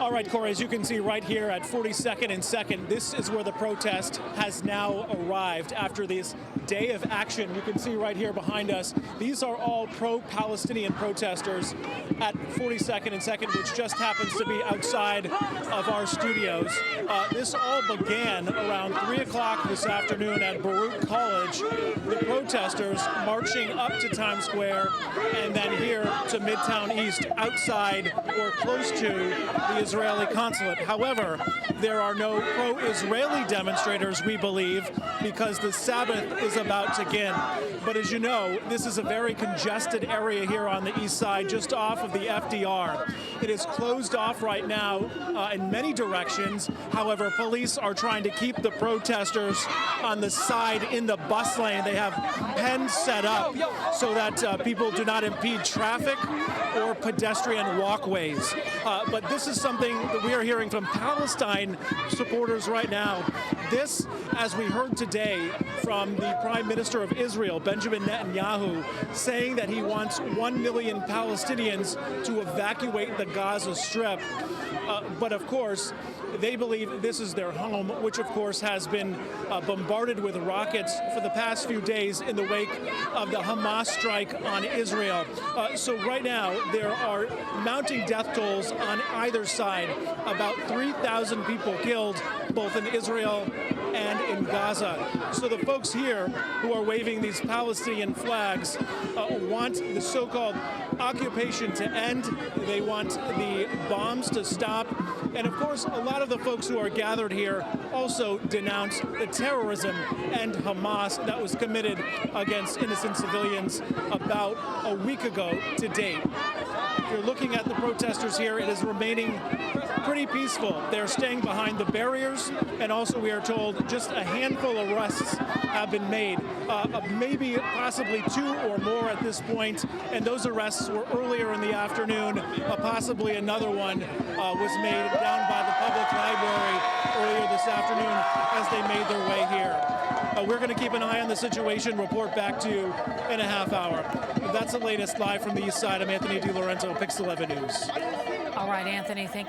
All right, Corey, as you can see right here at 42nd and 2nd, this is where the protest has now arrived after this day of action. You can see right here behind us, these are all pro-Palestinian protesters at 42nd and 2nd, which just happens to be outside of our studios. This all began around 3 o'clock this afternoon at Baruch College. The protesters marching up to Times Square and then here to Midtown East outside or close to the Israeli consulate. However, there are no pro-Israeli demonstrators, we believe, because the Sabbath is about to begin. But as you know, this is a very congested area here on the east side, just off of the FDR. It is closed off right now in many directions. However, police are trying to keep the protesters on the side in the bus lane. They have pens set up so that people do not impede traffic or pedestrian walkways. But this is something that we are hearing from Palestine supporters right now. This, as we heard today from the Prime Minister of Israel, Benjamin Netanyahu, saying that he wants 1 million Palestinians to evacuate the Gaza Strip. But of course, they believe this is their home, which of course has been bombarded with rockets for the past few days in the wake of the Hamas strike on Israel. So right now, there are mounting death tolls on either side. About 3,000 people killed, both in Israel and in Gaza. So the folks here who are waving these Palestinian flags want the so-called occupation to end. They want the bombs to stop. And of course, a lot of the folks who are gathered here also denounce the terrorism and Hamas that was committed against innocent civilians about a week ago to date. If you're looking at the protesters here, it is remaining pretty peaceful. They're staying behind the barriers, and also we are told just a handful of arrests have been made, maybe possibly 2 or more at this point, and those arrests were earlier in the afternoon. Possibly another one was made down by the public library earlier this afternoon as they made their way here. We're going to keep an eye on the situation, report back to you in a half hour. That's the latest live from the east side. I'm Anthony DiLorenzo, Pix 11 News. All right, Anthony, thank you.